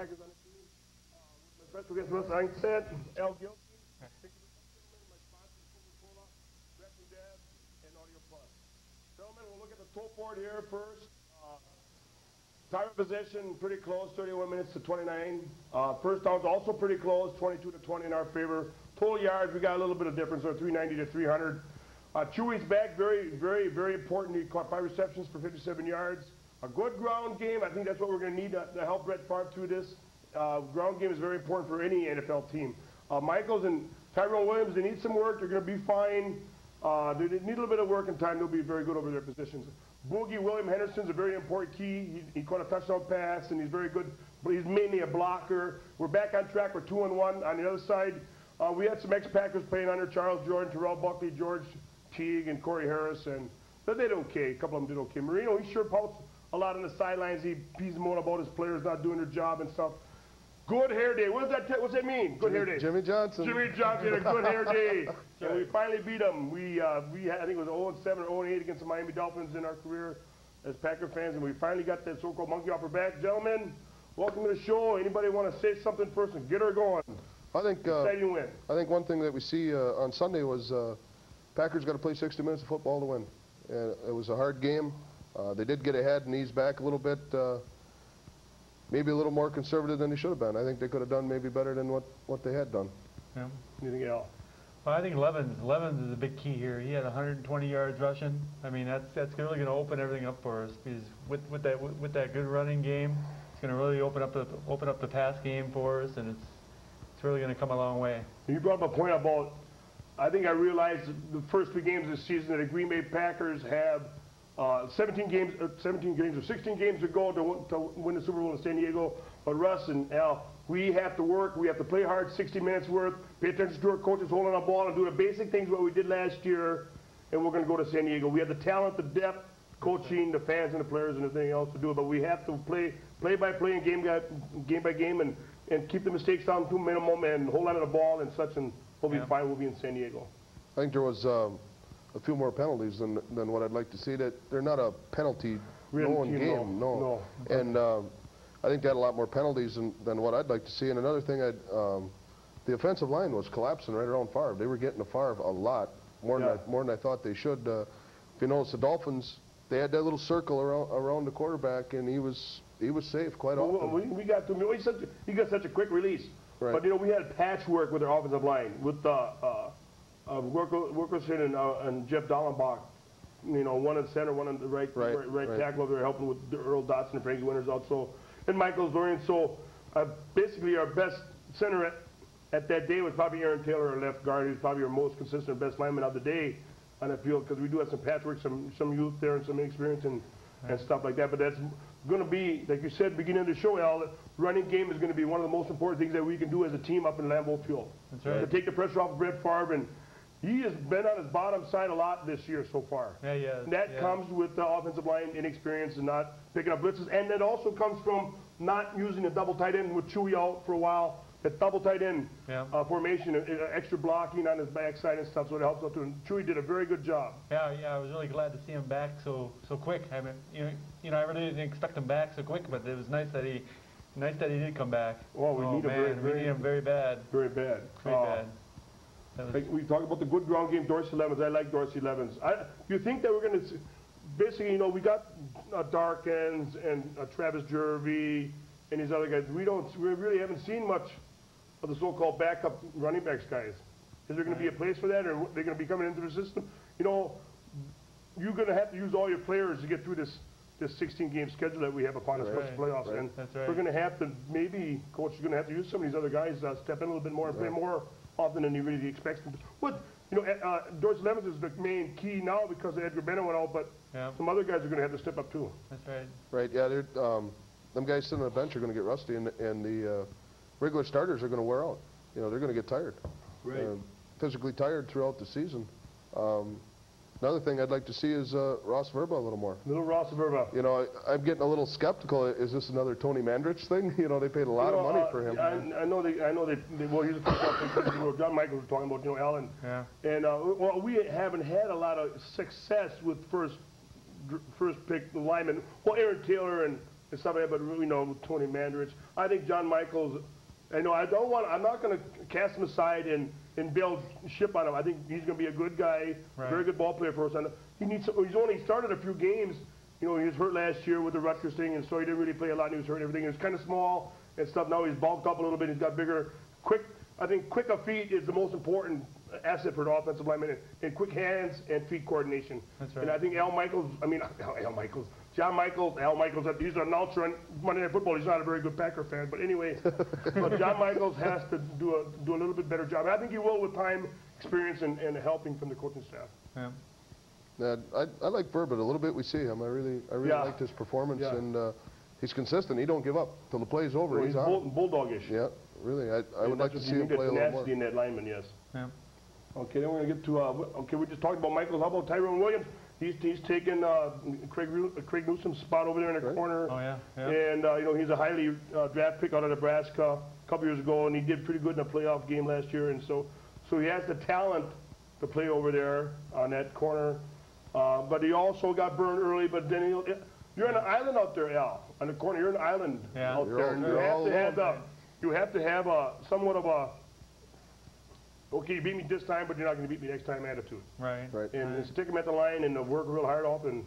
Packers on the team. With my special guest, Russ Angstead, Al Gilkey. Thank you very much, gentlemen. My sponsors, Coca-Cola, Breath and Dab, and Audio Plus. Gentlemen, we'll look at the tote board here first. Time of possession, pretty close, 31 minutes to 29. First downs also pretty close, 22 to 20 in our favor. Total yards, we got a little bit of difference, 390 to 300. Chewy's back, very, very, very important. He caught 5 receptions for 57 yards. A good ground game, I think that's what we're going to need to help Brett Favre through this. Ground game is very important for any NFL team. Michaels and Tyrone Williams, they need some work. They're going to be fine. They need a little bit of work and time. They'll be very good over their positions. Boogie William Henderson's a very important key. He caught a touchdown pass, and he's very good, but he's mainly a blocker. We're back on track. We're 2-1. On the other side, we had some ex-Packers playing under Charles Jordan, Terrell Buckley, George Teague, and Corey Harris, and they did okay. A couple of them did okay. Marino, he sure pouts a lot on the sidelines. He's moaning about his players not doing their job and stuff. Good hair day. What's that mean? Good hair day. Jimmy Johnson. Jimmy Johnson had a good hair day. And we finally beat them. We had, I think it was 0-7 or 0-8 against the Miami Dolphins in our career as Packer fans, and we finally got that so-called monkey off our back. Gentlemen, welcome to the show. Anybody want to say something first and get her going? I think exciting win. I think one thing that we see on Sunday was Packers got to play 60 minutes of football to win. And it was a hard game. They did get ahead and ease back a little bit. Maybe a little more conservative than they should have been. I think they could have done maybe better than what they had done. Yeah. Anything else? Well, I think Levens is a big key here. He had 120 yards rushing. I mean, that's really going to open everything up for us. Because with that good running game, it's going to really open up the pass game for us, and it's really going to come a long way. You brought up a point about. I think I realized the first 3 games of the season that the Green Bay Packers have 17 games or 16 games to go to win the Super Bowl in San Diego. But Russ and Al, we have to work. We have to play hard, 60 minutes worth. Pay attention to our coaches holding our ball and do the basic things what we did last year. And we're going to go to San Diego. We have the talent, the depth, coaching, the fans, and the players, and everything else to do it. But we have to play by play and game by game, and keep the mistakes down to a minimum and hold on to the ball and such. And we'll be fine. We'll be in San Diego. I think there was a few more penalties than what I'd like to see. That they're not a penalty-known game, no. And I think they had a lot more penalties than what I'd like to see. And another thing, the offensive line was collapsing right around Favre. They were getting to Favre a lot, more than I thought they should. If you notice, the Dolphins, they had that little circle around the quarterback, and he was safe quite often. We got to. He got such a quick release. Right. But we had patchwork with our offensive line with Wilkerson and Jeff Dallenbach. One in center, one on the right tackle. They're helping with Earl Dotson and Frankie Winters also, and Michael Dorian. So basically, our best center at that day was probably Aaron Taylor, our left guard. He was probably our most consistent, best lineman of the day on the field, because we do have some patchwork, some youth there, and some experience and stuff like that. But that's going to be, like you said, beginning of the show, Al, the running game is going to be one of the most important things that we can do as a team up in Lambeau Field. That's right. To take the pressure off of Brett Favre, and he has been on his bottom side a lot this year so far. Yeah. And that comes with the offensive line inexperience and not picking up blitzes, and it also comes from not using a double tight end with Chewy out for a while. That double tight end formation, extra blocking on his backside and stuff, so it helps out too. And Chewy did a very good job. Yeah, I was really glad to see him back so quick. I mean, I really didn't expect him back so quick, but it was nice that he did come back. Well, we need him very bad. Very bad. We talked about the good ground game, Dorsey Levens. I like Dorsey Levens. You think that we're going to basically, we got Darkins and Travis Jervey and these other guys. We really haven't seen much of the so-called backup running backs guys. Is there going to be a place for that, or are they going to be coming into the system? You're going to have to use all your players to get through this 16-game schedule that we have upon us for the playoffs. Right. And That's right. we're going to have to, maybe, Coach is going to have to use some of these other guys, step in a little bit more and play more often than he really expects them to. Dorsey Levens is the main key now because Edgar Bennett went out, but some other guys are going to have to step up too. That's right. Right, yeah, them guys sitting on the bench are going to get rusty, and the regular starters are going to wear out. They're going to get tired. Right. Physically tired throughout the season. Another thing I'd like to see is Ross Verba a little more. Little Ross Verba. I'm getting a little skeptical. Is this another Tony Mandrich thing? They paid a lot of money for him. I know they well, he's a football. John Michaels was talking about, Allen. Yeah. And we haven't had a lot of success with first pick linemen. Well, Aaron Taylor and and stuff like that, but you know, Tony Mandarich. I think John Michaels, I'm not going to cast him aside and build ship on him. I think he's going to be a good guy, very good ball player for us. And he's only started a few games. You know, he was hurt last year with the Rutgers thing, and so he didn't really play a lot, and he was hurt and everything. He was kind of small and stuff. Now he's bulked up a little bit. He's got bigger, I think quick of feet is the most important asset for the offensive lineman, and quick hands and feet coordination. That's right. And I think John Michaels, he's an announcer on Monday Night Football. He's not a very good Packer fan, but anyway, but John Michaels has to do a little bit better job. And I think he will with time, experience, and helping from the coaching staff. Yeah. I like Burbot a little bit. We see him. I really liked his performance, and he's consistent. He don't give up till the play's over. Well, he's on. bulldogish. Yeah, really. I would like to see him play a little more. In that lineman, yes. Yeah. Okay, then we're going to get to, okay, we just talked about Michaels. How about Tyrone Williams? He's taken Craig Newsom's spot over there in the corner. Oh, yeah. And, you know, he's a highly draft pick out of Nebraska a couple years ago, and he did pretty good in a playoff game last year. And so he has the talent to play over there on that corner. But he also got burned early, but then you're on an island out there, Al. On the corner, you're an island out there. You have to have somewhat of a, okay, you beat me this time, but you're not going to beat me next time attitude. Right. And stick them at the line and work real hard off and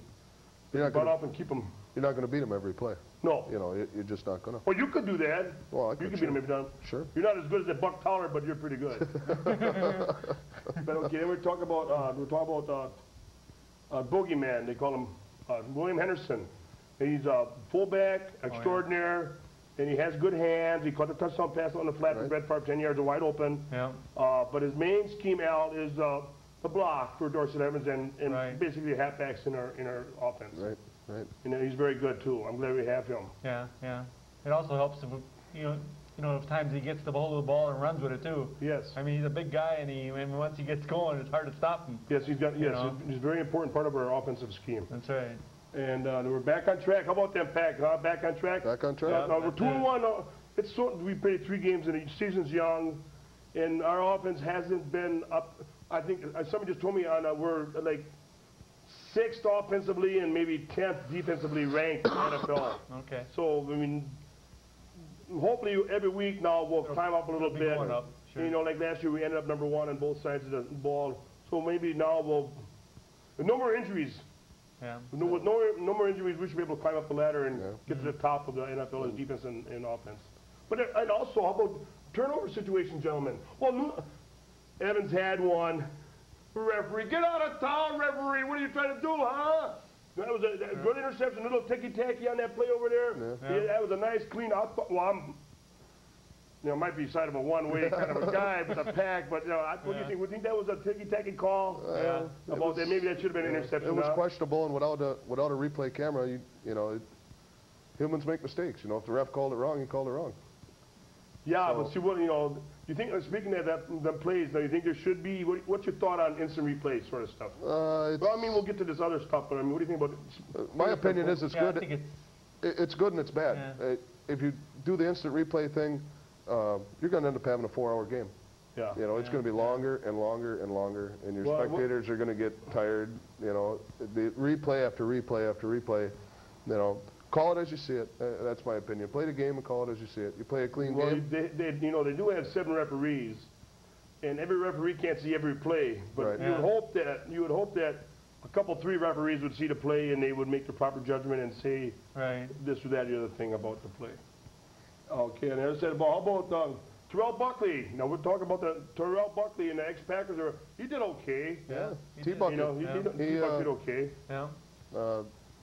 keep them. You're not going to beat him every play. No. You know, you're just not going to. Well, you could do that. Well, you could beat him every time. Sure. You're not as good as that Buck Toller, but you're pretty good. But okay, then we're talking about Boogeyman. They call him William Henderson. He's a fullback extraordinaire. And he has good hands. He caught the touchdown pass on the flat for Brett Favre, 10 yards wide open. Yeah. But his main scheme, Al, is the block for Dorset Evans and basically halfbacks in our offense. Right. And he's very good too. I'm glad we have him. Yeah. It also helps him, you know, at times he gets the hold of the ball and runs with it too. Yes. I mean, he's a big guy, and once he gets going, it's hard to stop him. Yes, he's a very important part of our offensive scheme. That's right. And we're back on track. How about them, Pack? Back on track? Back on track. We're 2-1. We played 3 games, and each season's young, and our offense hasn't been up. I think somebody just told me we're like 6th offensively and maybe 10th defensively ranked in the NFL. Okay. So, I mean, hopefully every week now we'll climb up a little bit. Going up, sure. You know, like last year we ended up number 1 on both sides of the ball. So maybe now with no more injuries. Yeah. With no more injuries, we should be able to climb up the ladder and get to the top of the NFL as defense and offense. But and also, how about turnover situation, gentlemen? Well, Evans had one. Referee, get out of town, referee. What are you trying to do, huh? That was a good interception, a little ticky-tacky on that play over there. Yeah, that was a nice, clean out. Well, might be side of a one-way kind of a guy with a pack, but what do you think? Would you think that was a ticky-tacky call? About that? Maybe that should have been an interception. It was questionable, and without a replay camera, humans make mistakes. You know, if the ref called it wrong, he called it wrong. Yeah, but see what do you think? Speaking of the plays, now you think there should be? What's your thought on instant replay sort of stuff? Well, I mean, we'll get to this other stuff, but I mean, what do you think about it? My opinion is it's good. I think it's good and it's bad. Yeah. If you do the instant replay thing, you're going to end up having a 4-hour game. Yeah. You know, it's going to be longer and longer and longer, and your spectators are going to get tired. You know, the replay after replay after replay. You know, call it as you see it. That's my opinion. Play the game and call it as you see it. You play a clean game. They do have 7 referees, and every referee can't see every play. But you would hope that a couple, 3 referees would see the play and they would make the proper judgment and say this or that or the other thing about the play. Okay, and as I said, how about Terrell Buckley? Now we're talking about the Terrell Buckley and the ex-Packers. He did okay. Yeah, T-Bucket. T-Bucket did okay. Yeah.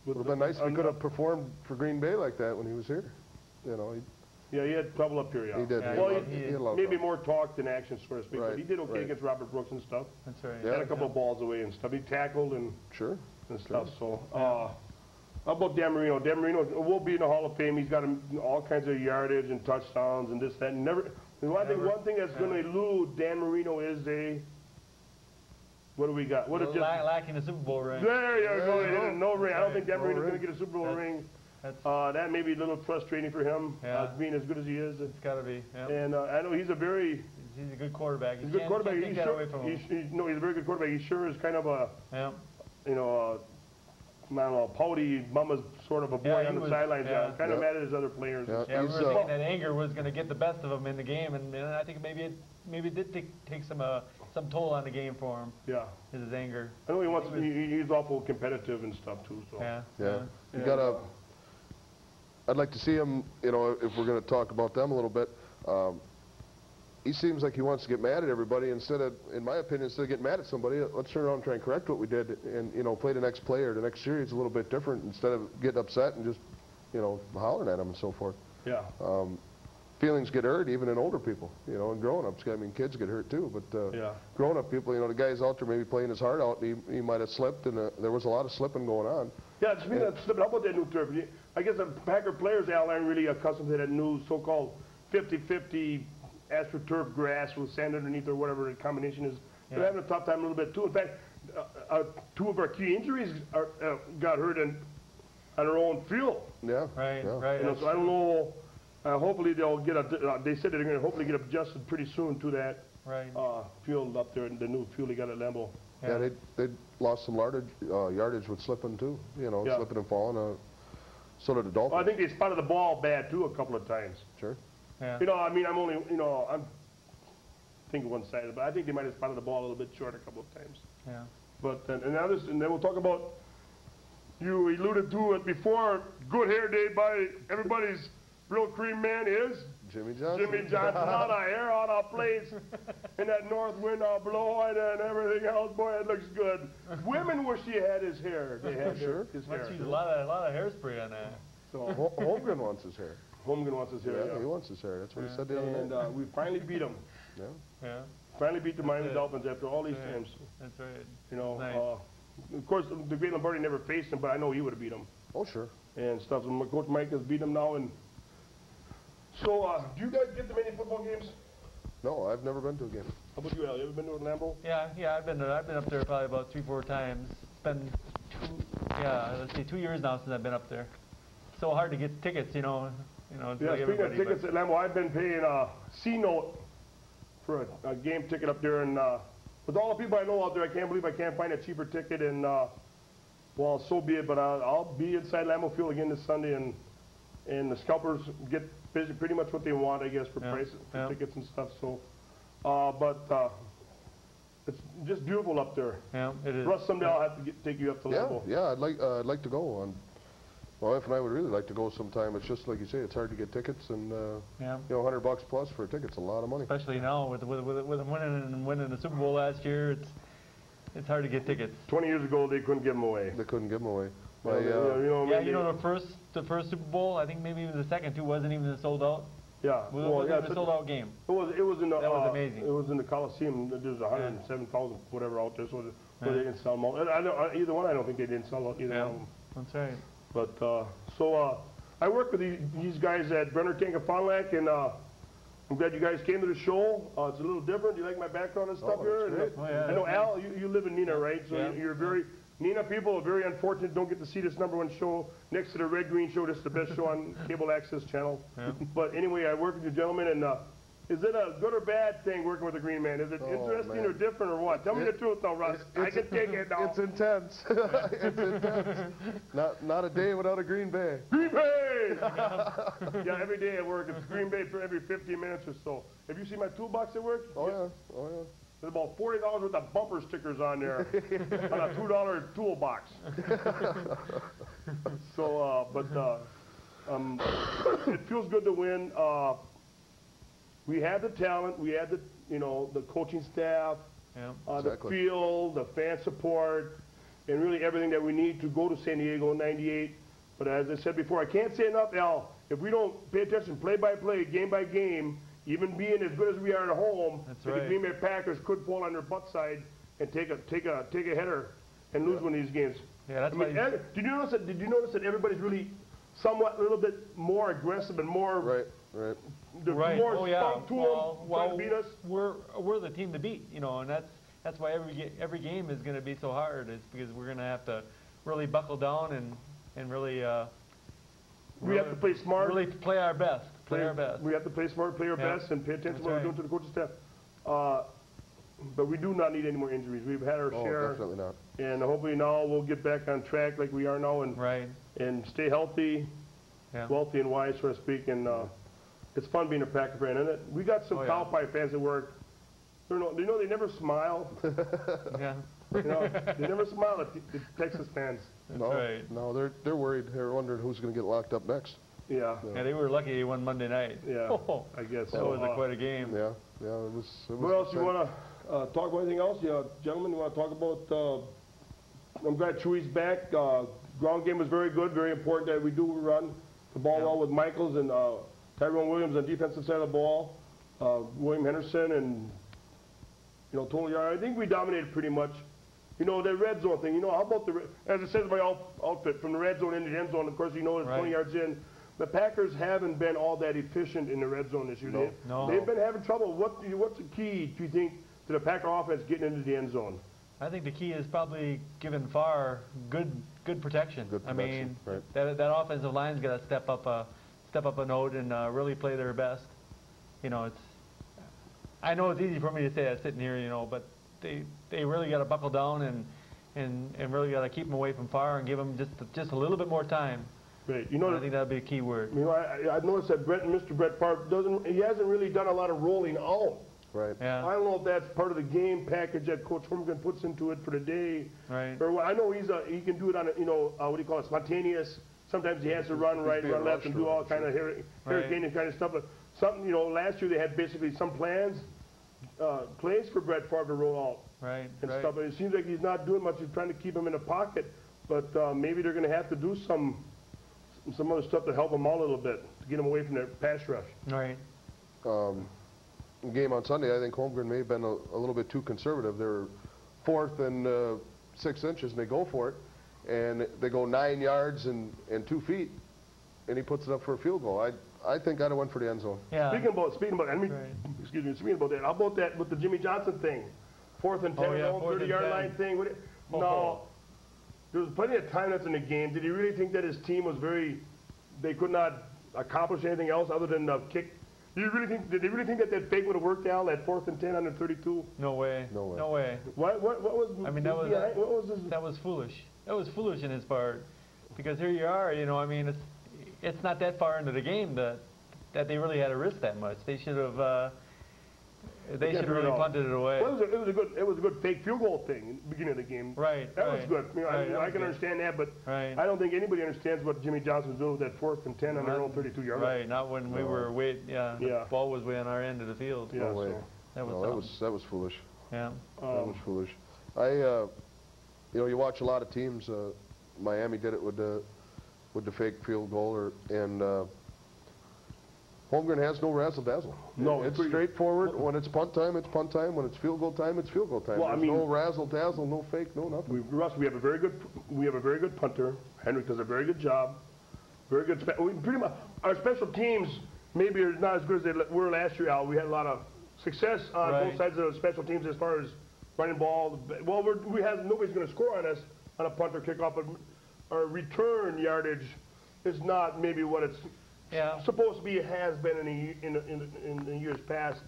Would have been nice if he could have performed for Green Bay like that when he was here. You know. He had trouble up here. Yeah. He did. Yeah, well, he had a lot of maybe trouble. more talk than action, so to speak. Right, But he did okay against Robert Brooks and stuff. That's right. Had a couple of balls away and stuff. He tackled and stuff. So, how about Dan Marino? Dan Marino will be in the Hall of Fame. He's got all kinds of yardage and touchdowns and this, that, and one thing that's going to elude Dan Marino is what do we got? Lacking a Super Bowl ring. There you go. No ring. I don't think Dan Marino's going to get a Super Bowl ring. That may be a little frustrating for him, being as good as he is. It's got to be. Yeah. And I know he's a good quarterback. He's a good quarterback. Take that away from him. He's a very good quarterback. He sure is kind of a, I don't know, pouty, mama's sort of a boy Yeah, he on the was- sidelines, yeah. kind of mad at his other players. Yeah. Yeah, we He's, were thinking that anger was going to get the best of him in the game, and I think maybe it did take some toll on the game for him. Yeah. His anger. I know he wants. He's awful competitive and stuff too. So. Yeah. Yeah. You And, gotta. I'd like to see him. You know, if we're going to talk about them a little bit. He seems like he wants to get mad at everybody instead of, in my opinion, instead of getting mad at somebody, let's turn around and try and correct what we did and, you know, play the next play or the next series a little bit different instead of getting upset and just, you know, hollering at them and so forth. Yeah. Feelings get hurt even in older people, you know, and grown-ups. I mean, kids get hurt too, but Yeah. grown-up people, you know, the guy's out there maybe playing his heart out, and he might have slipped, and there was a lot of slipping going on. Yeah, speaking of slipping, how about that new turf? I guess the Packer players, Al, aren't really accustomed to that new so-called 50-50 AstroTurf grass with sand underneath or whatever the combination is. Yeah. They're having a tough time a little bit too. In fact, two of our key injuries got hurt on our own field. Yeah. Right. Yeah. Right. You know, so I don't know. Hopefully they'll get they said they're going to hopefully get adjusted pretty soon to that Right. field up there, the new field they got at Lambeau. Yeah, they lost some yardage with slipping too, you know, Yeah. slipping and falling. So did the Dolphins. Well, I think they spotted the ball bad too a couple of times. Sure. Yeah. You know, I mean, I'm thinking one-sided, but I think they might have spotted the ball a little bit short a couple of times. Yeah. But and then we'll talk about. You alluded to it before. Good hair day by everybody's real cream man is Jimmy Johnson. Jimmy Johnson. Out of hair, out of place, and that north wind blowing and everything else. Boy, it looks good. Women wish he had his hair. They had Sure. his Must hair. use a lot of hairspray on that. So Holmgren wants his hair. Holmgren wants his hair. Yeah, he wants his hair. That's what he said the other And night. we finally beat them. Yeah. Yeah. Finally beat the Miami it. Dolphins after all these That's right. times. That's right. You know, Nice. of course, the great Lombardi never faced him, but I know he would have beat him Oh, sure. and stuff. And Coach Mike has beat him now. And so, do you guys get to many football games? No, I've never been to a game. How about you, Al? You ever been to Lambeau? Yeah. I've been up there probably about 3-4 times. It's been 2 years now since I've been up there. So hard to get tickets, you know. It's Yeah, like speaking of everybody, tickets at Lambeau, I've been paying a C-note for a game ticket up there. And with all the people I know out there, I can't believe I can't find a cheaper ticket. And, well, so be it. But I'll be inside Lambeau Field again this Sunday. And the scalpers get pretty much what they want, I guess, for prices, for tickets and stuff. So, but it's just beautiful up there. Yeah, it is. Russ, someday I'll have to take you up to Lambeau. Yeah, I'd like to go. My wife and I would really like to go sometime. It's just like you say, it's hard to get tickets, and Yeah. you know, $100 plus for a ticket's a lot of money. Especially now with them winning the Super Bowl last year, it's hard to get tickets. 20 years ago, they couldn't give them away. They couldn't give them away. The first Super Bowl, I think maybe even the second too wasn't even sold out. Yeah, It wasn't even a sold out game. It was in the That was amazing. It was in the Coliseum. There's 107,000 whatever out there, so they didn't sell them out. Either one, I don't think they didn't sell out either one of them. That's right. But I work with these guys at Brenner Tank of Fond du Lac, and I'm glad you guys came to the show. It's a little different. You like my background and stuff here? that's great. Oh, yeah, I know Al, you live in Neenah, right? So Yeah. you're very Neenah people are very unfortunate. Don't get to see this #1 show next to the Red Green Show. This is the best show on cable access channel. Yeah. But anyway, I work with you gentlemen, and is it a good or bad thing working with the Green Man? Is it interesting man. or different or what? Tell me the truth now, Russ. I can take it now. It's intense. It's intense. Not a day without a Green Bay. Green Bay! Yeah, every day at work, it's Green Bay for every 15 minutes or so. Have you seen my toolbox at work? Oh yeah. Oh yeah. There's about $40 worth of bumper stickers on there on a $2 toolbox. So, it feels good to win. We had the talent, we had the coaching staff, Yeah. Exactly. the field, the fan support, and really everything that we need to go to San Diego in '98. But as I said before, I can't say enough, Al. If we don't pay attention play by play, game by game, even being as good as we are at home, That's the right. Green Bay Packers could fall on their butt side and take a header and lose one of these games. Yeah, that's I mean, why. did you notice that everybody's really somewhat a little bit more aggressive and more Right. Right. Right. more Oh yeah. spunk to them, trying to beat us? We're the team to beat, and that's why every game is going to be so hard. Is because we're going to have to really buckle down and really. We have to play smart. Really play our best. Play our best. We have to play smart, play our Yeah. best, and pay attention to That's what we're right. doing to the coaching staff. But we do not need any more injuries. We've had our Oh, share, definitely not. and hopefully now we'll get back on track like we are now. And Right. and stay healthy, Yeah. wealthy and wise, so to speak. And it's fun being a Packer fan, isn't it? We got some Cow Pie fans at work. They never smile. Yeah. They never smile at the Texas fans. No, they're worried. They're wondering who's going to get locked up next. Yeah. Yeah, they were lucky they won Monday night. Yeah, I guess that so. was quite a game. Yeah, it was. What else you want to talk about? Anything else? Gentlemen, you want to talk about? I'm glad Chewy's back. Ground game was very good, very important that we do run the ball well with Michaels and Tyrone Williams on the defensive side of the ball. William Henderson and total yard. I think we dominated pretty much. The red zone thing. How about as it says in my outfit, from the red zone into the end zone. Of course, it's 20 yards in. The Packers haven't been all that efficient in the red zone this year. No. They've been having trouble. What's the key, do you think, to the Packer offense getting into the end zone? I think the key is probably giving Farr good protection. I mean, that offensive line's got to step up a note and really play their best. I know it's easy for me to say that sitting here, but they really got to buckle down and really got to keep them away from Farr and give them just a little bit more time. Right. I think that'd be a key word. I noticed that Mr. Brett Favre hasn't really done a lot of rolling out. Right. Yeah. I don't know if that's part of the game package that Coach Holmgren puts into it for the day. Right. Or I know he can do it on what do you call it, spontaneous. Sometimes he has to run right, run left, and do all kind of hurricane kind of stuff. But something, last year they had basically some plays for Brett Favre to roll out. Right. And stuff. But it seems like he's not doing much. He's trying to keep him in the pocket. But maybe they're going to have to do some other stuff to help him out a little bit, to get him away from their pass rush. Right. Game on Sunday, I think Holmgren may have been a little bit too conservative. They're 4th and 6 inches, and they go for it. And they go 9 yards and 2 feet, and he puts it up for a field goal. I think I'd have went for the end zone. Yeah. Speaking about, speaking about that, how about that with the Jimmy Johnson thing? 4th and 10, 30-yard line thing? No. There was plenty of time left in the game. Did he really think that his team was they could not accomplish anything else other than kick? Did they really think that fake would have worked out at 4th and 10 under 32? No way. No way. No way. What was? I mean, that was foolish. That was foolish in his part, because here you are. It's not that far into the game that they really had to risk that much. They should have. They should have really punted it away. Well, it was a good fake field goal thing in the beginning of the game. Right. That was good. I can understand that, but I don't think anybody understands what Jimmy Johnson was doing with that 4th and 10 on their own 32-yard line. Right. Not when we were way. Yeah. The ball was way on our end of the field. Yeah. No way. That was foolish. Yeah. That was foolish. You watch a lot of teams. Miami did it with the fake field goal, and Holmgren has no razzle-dazzle. No, it's straightforward. When it's punt time, it's punt time. When it's field goal time, it's field goal time. Well, There's no razzle-dazzle, no fake, no nothing. Russ, we have a very good punter. Henrik does a very good job. Very good. Pretty much our special teams maybe are not as good as they were last year. Al, we had a lot of success on both sides of the special teams as far as running ball. Well, nobody's going to score on us on a punt or kickoff, but our return yardage is not maybe what it's supposed to be. It has been in the years past.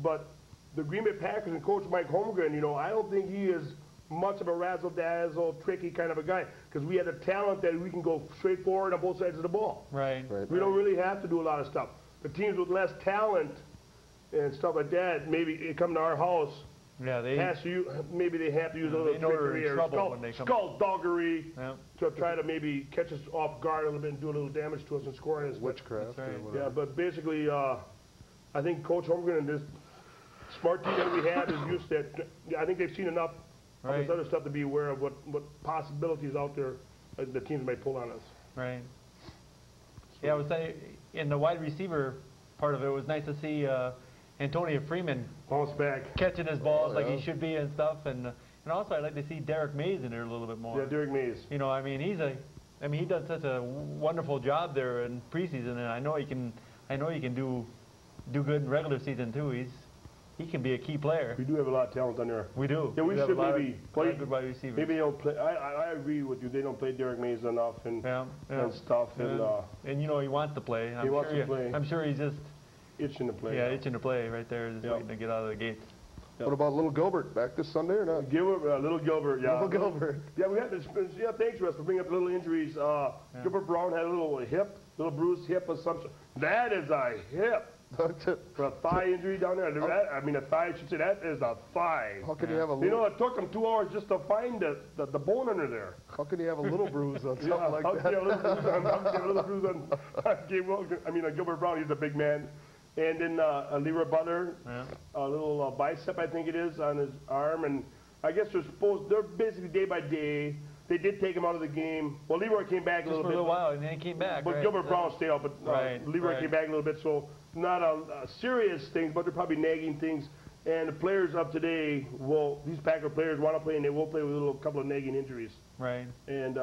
But the Green Bay Packers and Coach Mike Holmgren, I don't think he is much of a razzle-dazzle, tricky kind of a guy, because we had a talent that we can go straight forward on both sides of the ball. Right. We don't really have to do a lot of stuff. The teams with less talent and stuff like that, maybe come to our house. Yeah, maybe they have to use a little trickery or skullduggery to try to maybe catch us off guard a little bit and do a little damage to us and score on us. Witchcraft. Right. Or whatever. Yeah, but basically, I think Coach Holmgren and this smart team that we have is used to that. I think they've seen enough of this other stuff to be aware of what possibilities out there the teams may pull on us. Right. Yeah, I would say in the wide receiver part of it, it was nice to see Antonio Freeman bounce back, catching his balls like he should be and stuff, and also I'd like to see Derek Mays in there a little bit more. Yeah, Derek Mays. He does such a wonderful job there in preseason, and I know he can do good in regular season too. He can be a key player. We do have a lot of talent on there. We do. Yeah, we should maybe play good wide receivers. Maybe they don't play. I agree with you. They don't play Derek Mays enough and stuff. And he wants to play. He wants to play. I'm sure he's just itching to play. Yeah, itching to play right there, just waiting to get out of the gates. What about little Gilbert back this Sunday or not? Gilbert, little Gilbert, yeah. Little Gilbert. Yeah, we had this. Yeah, thanks, Russ, for bringing up little injuries. Gilbert Brown had a little bruised hip or something. That is a hip. For a thigh injury down there. I mean, a thigh, I should say, that is a thigh. How can you have a little... You know, it took him 2 hours just to find the bone under there. How can you have a little bruise on something like I'll that? get a little bruise on Gabe Wilkins. I mean, Gilbert Brown, he's a big man. And then Leroy Butler, a little bicep, I think it is, on his arm. And I guess they're basically day by day. They did take him out of the game. Well, Leroy came back a little bit. For a little while, and then he came back. But Gilbert Brown stayed out, but Leroy came back a little bit. So not serious things, but they're probably nagging things. And the players up today these Packer players want to play, and they will play with a couple of nagging injuries. Right. And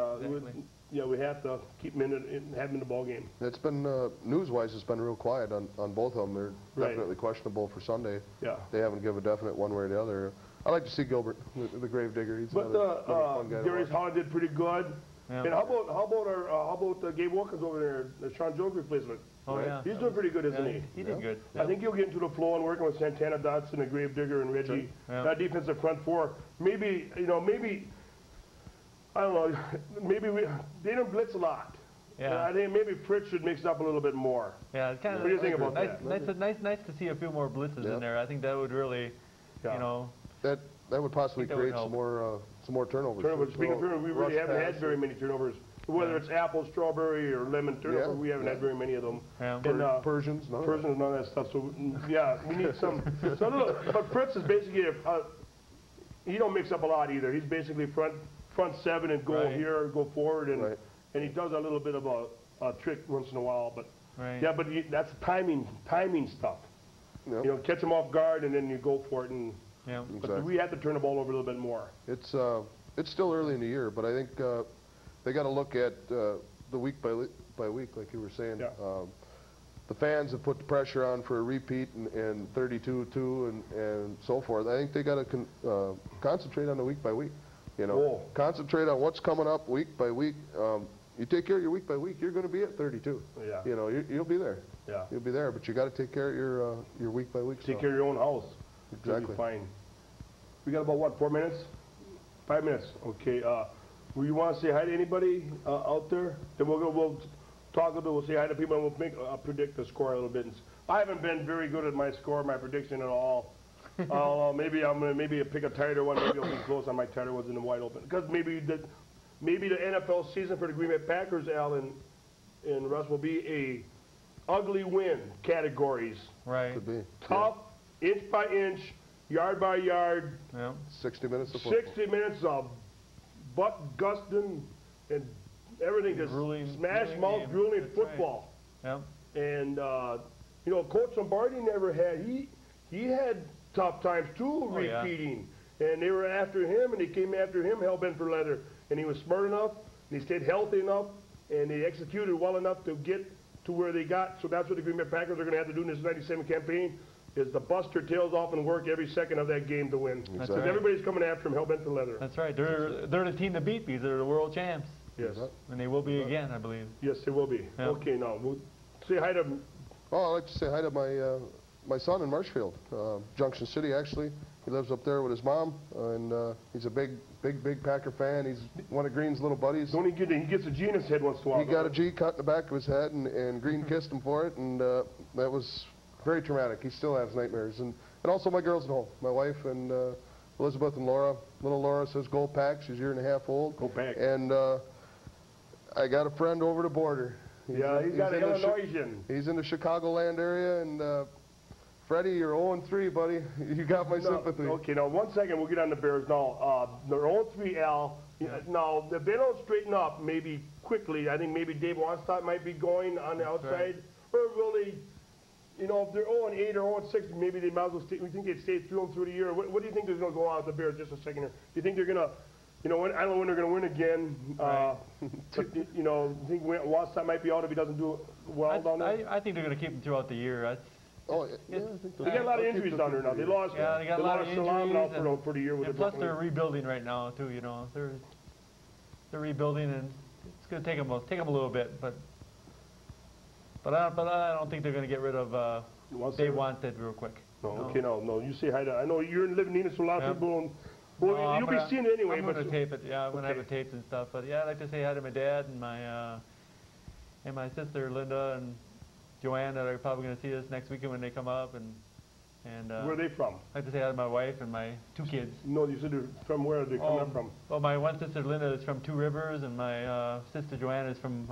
we have to keep them have them in the ball game. It's been news-wise, it's been real quiet on both of them. They're definitely questionable for Sunday. Yeah. They haven't given a definite one way or the other. I like to see Gilbert, the gravedigger. He's another fun guy. Darius Holland did pretty good. Yeah. And how about Gabe Wilkins over there, the Sean Jones replacement? Oh, yeah. He's doing pretty good, isn't he? He did good. I think he'll get into the flow and working with Santana Dotson and Gravedigger and Reggie. Yeah. That defensive front four. Maybe, I don't know, they don't blitz a lot. Yeah. I think maybe Fritz should mix it up a little bit more. Yeah, it's kind of. What do you think about that? Nice to see a few more blitzes in there. I think that would really, That would possibly create some more turnovers. Speaking of turnovers, we really haven't had very many turnovers. Whether it's apple, strawberry, or lemon turnover, we haven't had very many of them. Yeah. And, Persians, none of that stuff. So we need some. But Fritz is basically he don't mix up a lot either. He's basically front seven and go here, go forward, and he does a little bit of a trick once in a while. But but that's timing stuff. Yep. Catch them off guard and then you go for it. And but we have to turn the ball over a little bit more. It's still early in the year, but I think they got to look at the week by week, like you were saying. Yeah. The fans have put the pressure on for a repeat and 32-2 and so forth. I think they got to concentrate on the week by week. Concentrate on what's coming up week by week. You take care of your week by week, you're going to be at 32. Yeah. You'll be there. Yeah. You'll be there, but you got to take care of your week by week. Take care of your own house. Exactly. You'll be fine. We got about what, 4 minutes? 5 minutes. Okay. You want to say hi to anybody out there? Then we'll talk a little bit. We'll say hi to people and we'll predict the score a little bit. I haven't been very good at my score, my prediction at all. Maybe I'm gonna pick a tighter one. Maybe I'll be close on my tighter ones in the wide open. Because maybe the NFL season for the Green Bay Packers, Al and Russ, will be a ugly win categories. Right. Could be. Tough, inch by inch, yard by yard. Yeah. 60 minutes of football. 60 minutes of butt gusting and everything, just smash mouth drooling football. Right. Yeah. And Coach Lombardi never had. He had tough times too, repeating. Yeah. And they were after him, and they came after him hell bent for leather. And he was smart enough, and he stayed healthy enough, and they executed well enough to get to where they got. So that's what the Green Bay Packers are going to have to do in this 97 campaign, is to bust their tails off and work every second of that game to win. That's right. Everybody's coming after him hell bent for leather. That's right. They're the team to beat because they're the world champs. Yes. And they will be again, I believe. Yes, they will be. Yeah. Okay, now we'll say hi to. Oh, I'd like to say hi to my son in Marshfield, Junction City, actually. He lives up there with his mom, and he's a big Packer fan. He's one of Green's little buddies. Don't he gets a G in his head once in a while. He got a G cut in the back of his head, and Green kissed him for it, and that was very traumatic. He still has nightmares. And also my girls at home, my wife and Elizabeth and Laura. Little Laura says, "Go Pack." She's a year and a half old. Go Pack. And I got a friend over the border. He's got an Illinoisian. He's in the Chicagoland area, and Freddie, you're 0-3, buddy. You got my sympathy. Okay, now 1 second, we'll get on the Bears now. They're 0-3, Al. Yeah. Now, if they don't straighten up maybe quickly, I think maybe Dave Wannstedt might be going on the outside. Right. Or really, if they're 0-8 or 0-6, maybe they might as well stay. We think they'd stay through them through the year. What do you think is going to go on with the Bears? Just a second here. Do you think they're going to, I don't know when they're going to win again. Right. But, you think Wannstedt might be out if he doesn't do well down there? I think they're going to keep him throughout the year. They got a lot of injuries down there now. They lost. Yeah, they got a lot of injuries. For the year with plus they're rebuilding right now too. They're rebuilding, and it's going to take them a little bit. But I don't think they're going to get rid of Dave Wannstedt real quick. No, okay, no. You say hi to. I know you're in living Neenah, so a lot of people. Well, No, you'll be seeing it anyway. I'm going to tape it. Yeah, I'm going to have it taped and stuff. But yeah, I'd like to say hi to my dad and my sister Linda and Joanne that are probably going to see us next weekend when they come up. And where are they from? I'd like to say hi to my wife and my 2 kids. No, you said they're from where are they coming from? Well, my one sister Linda is from Two Rivers, and my sister Joanne is from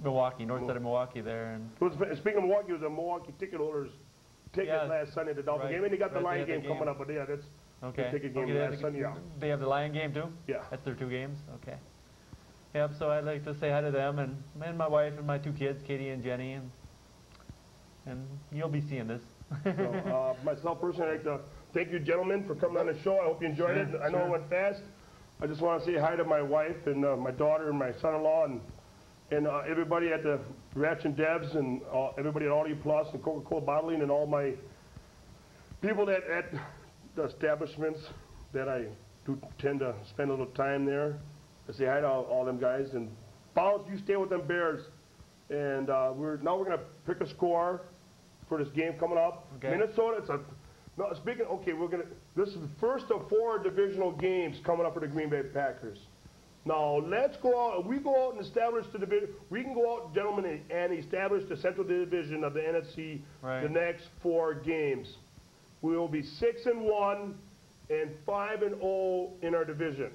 Milwaukee, north side of Milwaukee there. And So speaking of Milwaukee, it was a Milwaukee ticket holders ticket last Sunday at the Dolphin game, and they got the Lion game coming up. But yeah, that's the ticket game last Sunday. Yeah. They have the Lion game too? Yeah. That's their 2 games? Okay. Yep, so I'd like to say hi to them and my wife and my 2 kids, Katie and Jenny, and you'll be seeing this. So, myself personally, I'd like to thank you gentlemen for coming on the show. I hope you enjoyed it. I know it went fast. I just want to say hi to my wife and my daughter and my son-in-law and everybody at the Ratch and Debs and everybody at Audio Plus and Coca-Cola Bottling and all my people at the establishments that I do tend to spend a little time there. I say hi to all them guys. And Bounce, you stay with them Bears. And we're going to pick a score for this game coming up. Okay. Minnesota, this is the first of 4 divisional games coming up for the Green Bay Packers. Now, let's go out. We go out and establish the division. We can go out, gentlemen, and establish the Central Division of the NFC the next 4 games. We will be 6-1 and 5-0 in our division.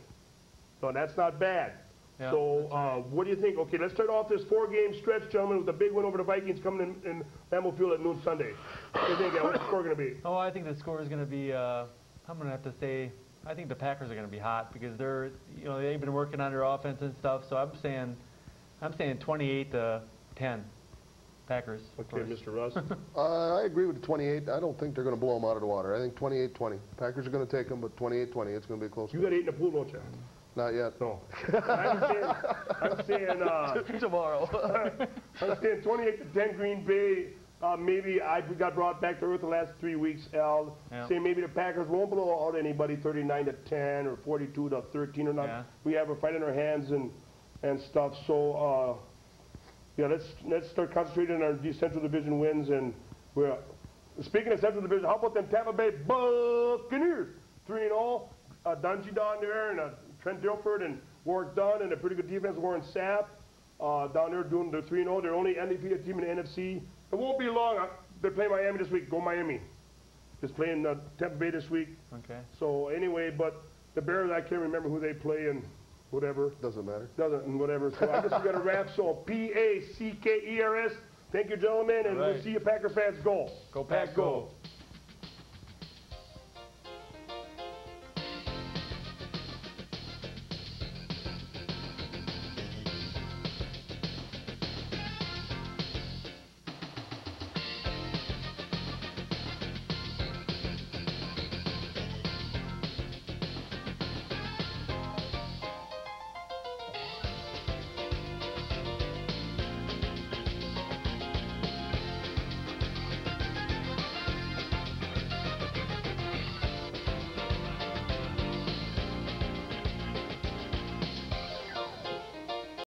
So that's not bad. Yeah, so what do you think? Okay, let's start off this 4-game stretch, gentlemen, with a big win over the Vikings coming in Lambeau Field at noon Sunday. What do you think? What's the score going to be? Oh, I think the score is going to be, I'm going to have to say, I think the Packers are going to be hot because they've been working on their offense and stuff. So I'm saying 28-10, Packers. Okay, Mr. Russ. I agree with the 28. I don't think they're going to blow them out of the water. I think 28-20. Packers are going to take them, but 28-20. It's going to be a close. You got 8 in the pool, don't you? Not yet. No. I'm saying tomorrow. I'm saying 28-10 Green Bay. Maybe I got brought back to earth the last 3 weeks, Al. Yeah. Saying maybe the Packers won't blow out anybody 39-10 or 42-13 or not. Yeah. We have a fight in our hands and stuff. So yeah, let's start concentrating on our Central Division wins. And we're speaking of Central Division, how about them Tampa Bay Buccaneers? 3-0. Dungy down there and Trent Dilford and Warwick Dunn and a pretty good defense, Warren Sapp down there doing the 3-0. They're only undefeated team in the NFC. It won't be long. They're playing Miami this week. Go Miami. Just playing Tampa Bay this week. Okay. So anyway, but the Bears, I can't remember who they play and whatever. Doesn't matter. Doesn't and whatever. So I guess we got a wrap. So Packers. Thank you, gentlemen, and we'll see you Packer fans. Go. Go Pack, go.